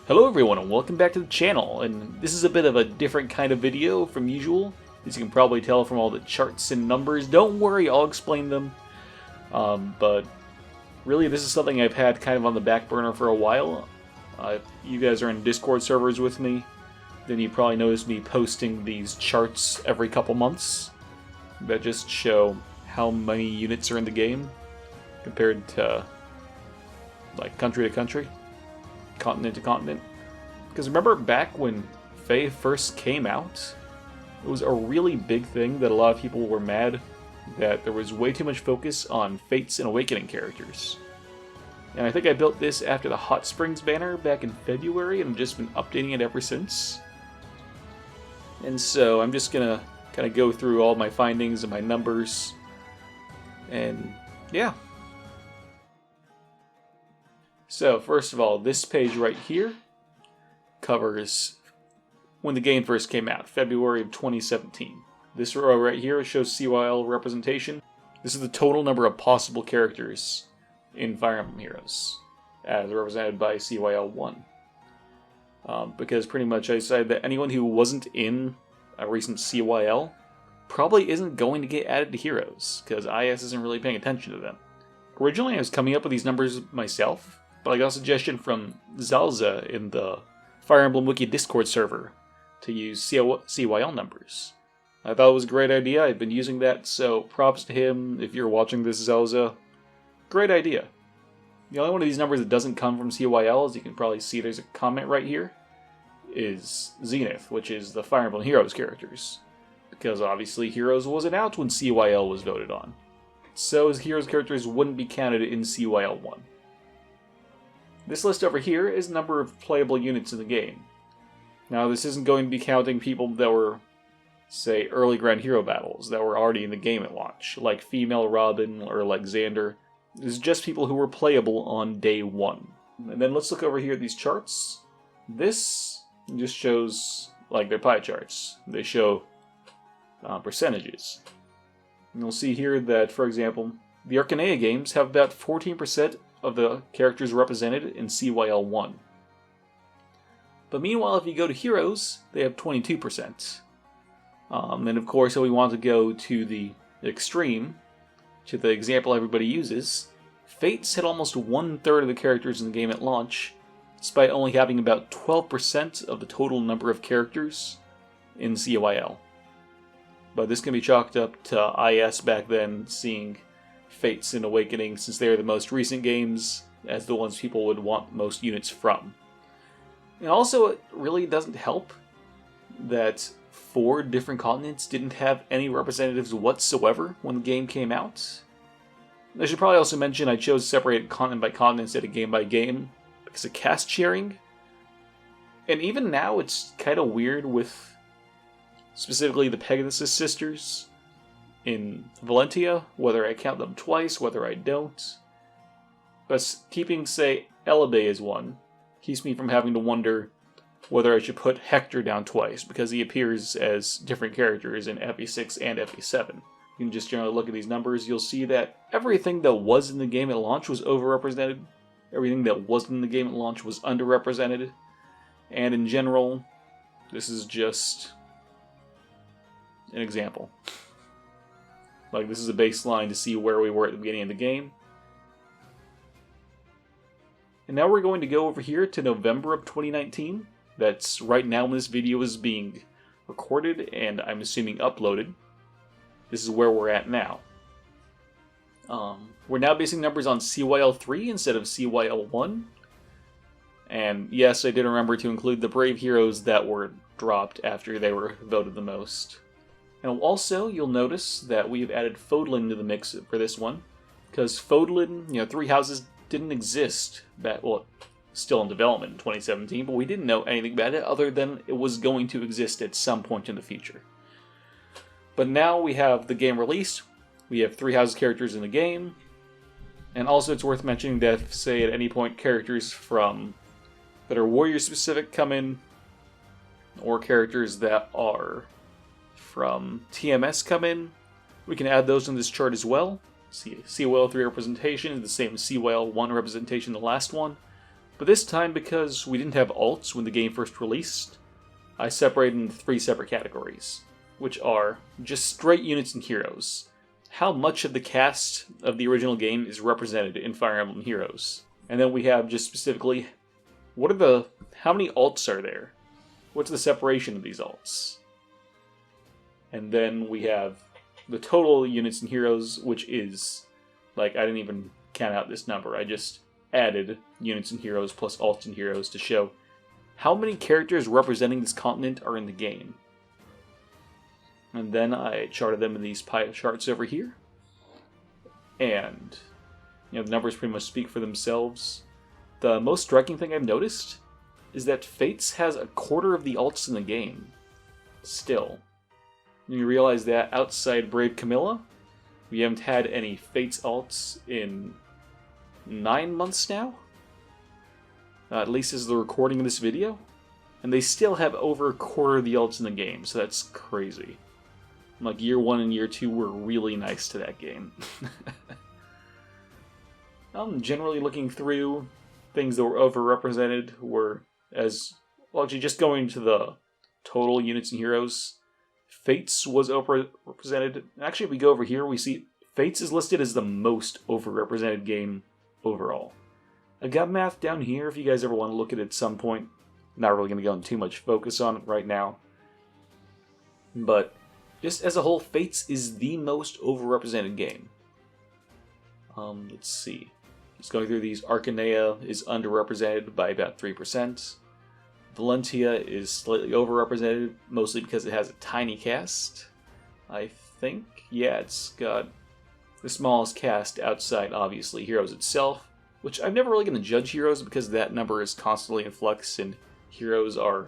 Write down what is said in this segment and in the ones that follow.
Hello everyone and welcome back to the channel, and this is a bit of a different kind of video from usual, as you can probably tell from all the charts and numbers. Don't worry, I'll explain them, but really this is something I've had kind of on the back burner for a while. If you guys are in Discord servers with me, then you probably noticed me posting these charts every couple months that just show how many units are in the game compared to like country to country. Continent to continent. Because remember back when Fae first came out, it was a really big thing that a lot of people were mad that there was way too much focus on Fates and Awakening characters. And I think I built this after the Hot Springs banner back in February and I've just been updating it ever since. And so I'm just gonna kind of go through all my findings and my numbers. And yeah. So, first of all, this page right here covers when the game first came out, February of 2017. This row right here shows CYL representation. This is the total number of possible characters in Fire Emblem Heroes, as represented by CYL1. Because pretty much I decided that anyone who wasn't in a recent CYL probably isn't going to get added to Heroes, because IS isn't really paying attention to them. Originally I was coming up with these numbers myself, but I got a suggestion from Zalza in the Fire Emblem Wiki Discord server to use CYL numbers. I thought it was a great idea. I've been using that, so props to him if you're watching this, Zalza. Great idea. The only one of these numbers that doesn't come from CYL, as you can probably see there's a comment right here, is Zenith, which is the Fire Emblem Heroes characters. Because obviously Heroes wasn't out when CYL was voted on. So his Heroes characters wouldn't be counted in CYL1. This list over here is the number of playable units in the game. Now this isn't going to be counting people that were, say, early Grand Hero battles that were already in the game at launch, like Female Robin or like Xander. This is just people who were playable on day one. And then let's look over here at these charts. This just shows, like, their pie charts. They show percentages. And you'll see here that, for example, the Arcanea games have about 14% of the characters represented in CYL1. But meanwhile, if you go to Heroes, they have 22%. And of course, if we want to go to the extreme, to the example everybody uses, Fates had almost 1/3 of the characters in the game at launch, despite only having about 12% of the total number of characters in CYL. But this can be chalked up to IS back then seeing Fates and Awakening, since they're the most recent games, as the ones people would want most units from. And also, it really doesn't help that 4 different continents didn't have any representatives whatsoever when the game came out. I should probably also mention I chose to separate continent by continent instead of game by game because of cast sharing. And even now, it's kind of weird with specifically the Pegasus sisters in Valentia, whether I count them twice, whether I don't. But keeping, say, Elebe as one, keeps me from having to wonder whether I should put Hector down twice, because he appears as different characters in FE6 and FE7. You can just generally look at these numbers, you'll see that everything that was in the game at launch was overrepresented, everything that wasn't in the game at launch was underrepresented, and in general, this is just an example. Like, this is a baseline to see where we were at the beginning of the game. And now we're going to go over here to November of 2019. That's right now when this video is being recorded and I'm assuming uploaded. This is where we're at now. We're now basing numbers on CYL3 instead of CYL1. And yes, I did remember to include the Brave Heroes that were dropped after they were voted the most. And also, you'll notice that we've added Fodlan to the mix for this one, because Fodlan, 3 houses didn't exist back, well, still in development in 2017, but we didn't know anything about it other than it was going to exist at some point in the future. But now we have the game released, we have 3 houses characters in the game, and also it's worth mentioning that if, say, at any point characters that are warrior specific come in, or characters that are from TMS come in, we can add those in this chart as well. CYL3 representation is the same as CYL1 representation, the last one. But this time, because we didn't have alts when the game first released, I separated into 3 separate categories, which are just straight units and heroes. How much of the cast of the original game is represented in Fire Emblem Heroes? And then we have just specifically, how many alts are there? What's the separation of these alts? And then we have the total units and heroes, which is, I didn't even count out this number. I just added units and heroes plus alts and heroes to show how many characters representing this continent are in the game. And then I charted them in these pie charts over here. And, the numbers pretty much speak for themselves. The most striking thing I've noticed is that Fates has a quarter of the alts in the game. Still. And you realize that outside Brave Camilla, we haven't had any Fates alts in 9 months now? At least as the recording of this video. And they still have over a quarter of the alts in the game, so that's crazy. Year 1 and Year 2 were really nice to that game. Generally looking through, things that were overrepresented were actually just going to the total units and heroes, Fates was overrepresented. Actually, if we go over here, we see Fates is listed as the most overrepresented game overall. I got math down here if you guys ever want to look at it at some point. Not really going to go into too much focus on it right now. But just as a whole, Fates is the most overrepresented game. Let's see. Just going through these, Arcanea is underrepresented by about 3%. Valentia is slightly overrepresented, mostly because it has a tiny cast. I think, yeah, it's got the smallest cast outside, obviously, Heroes itself, which I'm never really going to judge Heroes because that number is constantly in flux, and Heroes are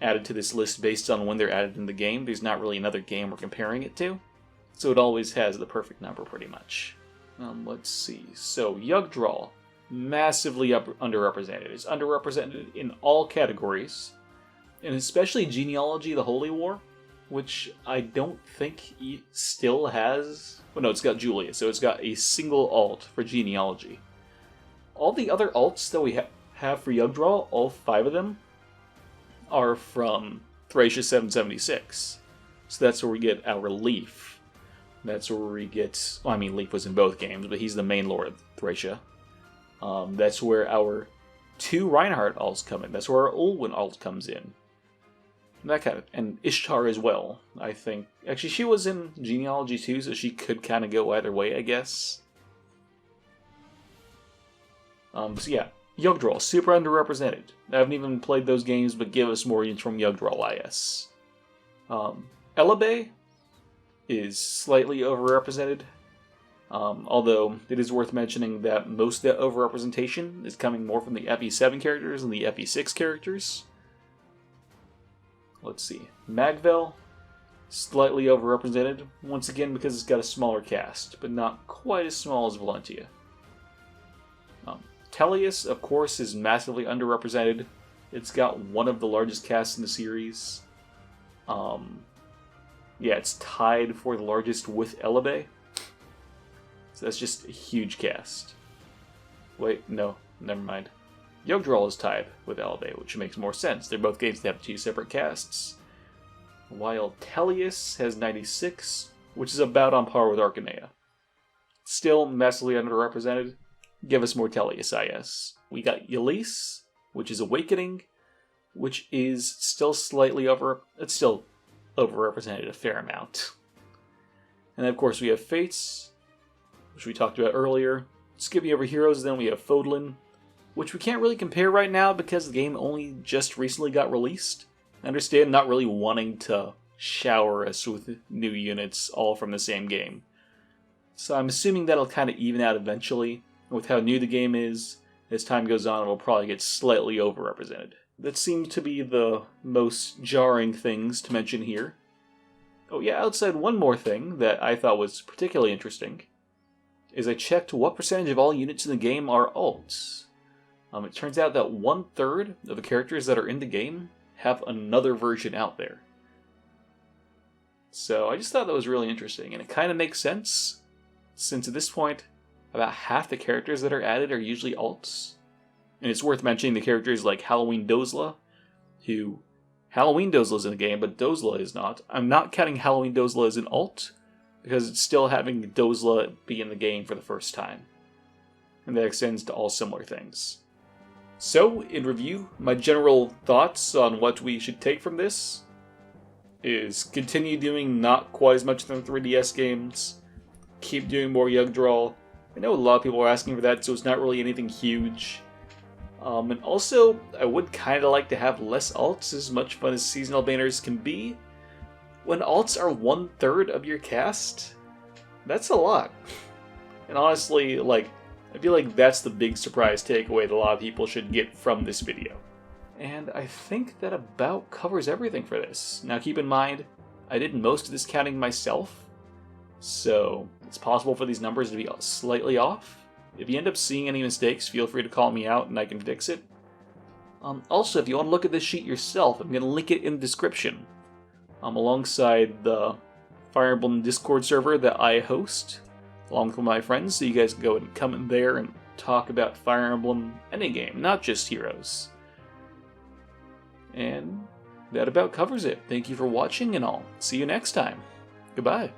added to this list based on when they're added in the game. There's not really another game we're comparing it to, so it always has the perfect number, pretty much. Let's see. So, Yggdrasil, massively underrepresented. It's underrepresented in all categories, and especially Genealogy, the Holy War, which I don't think it still has. Well, no, it's got Julia, so it's got a single alt for Genealogy. All the other alts that we have for Yggdrasil, all 5 of them, are from Thracia 776. So that's where we get our Leaf. That's where we get... Well, I mean, Leaf was in both games, but he's the main lord of Thracia. That's where our 2 Reinhardt alts come in. That's where our Ulwin alt comes in. That kind of... And Ishtar as well, I think. Actually, she was in Genealogy too, so she could kind of go either way, I guess. So yeah, Yggdrasil, super underrepresented. I haven't even played those games, but give us more units from Yggdrasil, IS. Elebe is slightly overrepresented, although it is worth mentioning that most of that overrepresentation is coming more from the FE7 characters than the FE6 characters. Let's see. Magvel, slightly overrepresented, once again because it's got a smaller cast, but not quite as small as Valentia. Tellius, of course, is massively underrepresented. It's got one of the largest casts in the series. Yeah, it's tied for the largest with Elebe. So that's just a huge cast. Wait, no, never mind. Yggdrasil is tied with Elebe, which makes more sense. They're both games that have 2 separate casts. While Tellius has 96, which is about on par with Arcanea. Still massively underrepresented. Give us more Tellius, IS. We got Ylisse, which is Awakening, which is still slightly it's still overrepresented a fair amount. And then, of course, we have Fates, which we talked about earlier. Skipping over Heroes, then we have Fodlan, which we can't really compare right now because the game only just recently got released. I understand not really wanting to shower us with new units all from the same game. So I'm assuming that'll kind of even out eventually. With how new the game is, as time goes on, it'll probably get slightly overrepresented. That seems to be the most jarring things to mention here. Oh yeah, outside one more thing that I thought was particularly interesting is I checked what percentage of all units in the game are alts. It turns out that 1/3 of the characters that are in the game have another version out there. So I just thought that was really interesting, and it kind of makes sense, since at this point, about half the characters that are added are usually alts. And it's worth mentioning the characters like Halloween Dozla, who... Halloween Dozla is in the game, but Dozla is not. I'm not counting Halloween Dozla as an alt, because it's still having Dozla be in the game for the first time. And that extends to all similar things. So, in review, my general thoughts on what we should take from this is continue doing not quite as much than 3DS games, keep doing more Yggdrasil. I know a lot of people are asking for that, so it's not really anything huge. And also, I would kind of like to have less alts, as much fun as seasonal banners can be. When alts are 1/3 of your cast, that's a lot. And honestly, I feel like that's the big surprise takeaway that a lot of people should get from this video. And I think that about covers everything for this. Now keep in mind, I did most of this counting myself, so it's possible for these numbers to be slightly off. If you end up seeing any mistakes, feel free to call me out and I can fix it. Also, if you want to look at this sheet yourself, I'm going to link it in the description, alongside the Fire Emblem Discord server that I host, along with my friends, so you guys can go and come in there and talk about Fire Emblem, any game, not just Heroes. And that about covers it. Thank you for watching, and I'll see you next time. Goodbye.